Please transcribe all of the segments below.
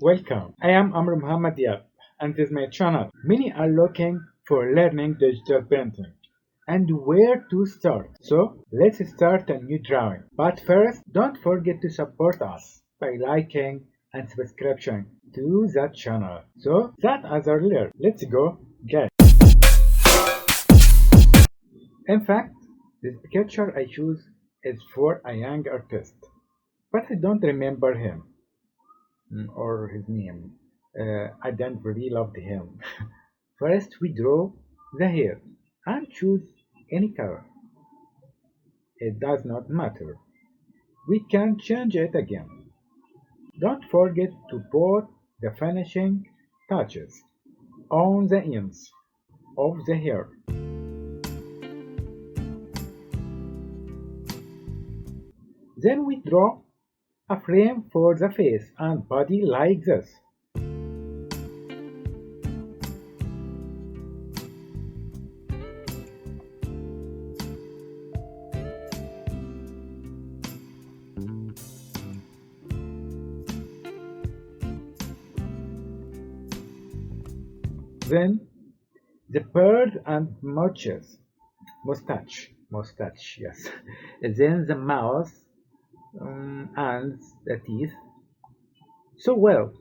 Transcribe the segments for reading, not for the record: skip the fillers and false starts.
Welcome. I am Amr Muhammad Diab, and this is my channel. Many are looking for learning digital painting and where to start. So let's start a new drawing. But first, don't forget to support us by liking and subscribing to that channel. So that as earlier, let's go get. In fact, this picture I choose is for a young artist, but I don't remember him. Or his name. I don't really love him. First, we draw the hair and choose any color. It does not matter. We can change it again. Don't forget to put the finishing touches on the ends of the hair. Then we draw a frame for the face and body like this. Then the bird and mustache, yes. Then the mouth and the teeth. So well,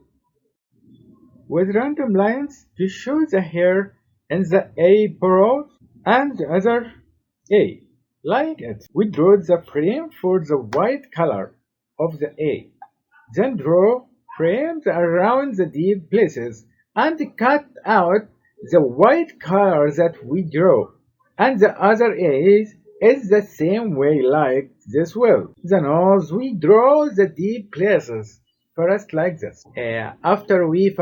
with random lines to show the hair in the eyebrows and the other A. Like it, we draw the frame for the white color of the A. Then draw frames around the deep places and cut out the white color that we draw. And the other is the same way like this well. The nose, we draw the deep places first like this. After we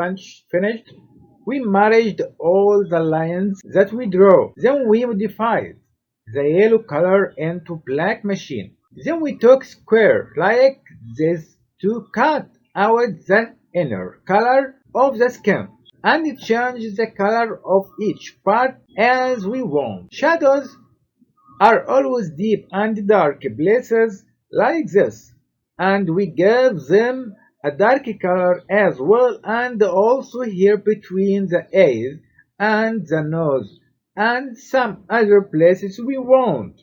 finished, we merged all the lines that we draw. Then we modified the yellow color into black machine. Then we took square like this to cut out the inner color of the skin and change the color of each part as we want. Shadows are always deep and dark places like this, and we give them a dark color as well, and also here between the eyes and the nose and some other places we want.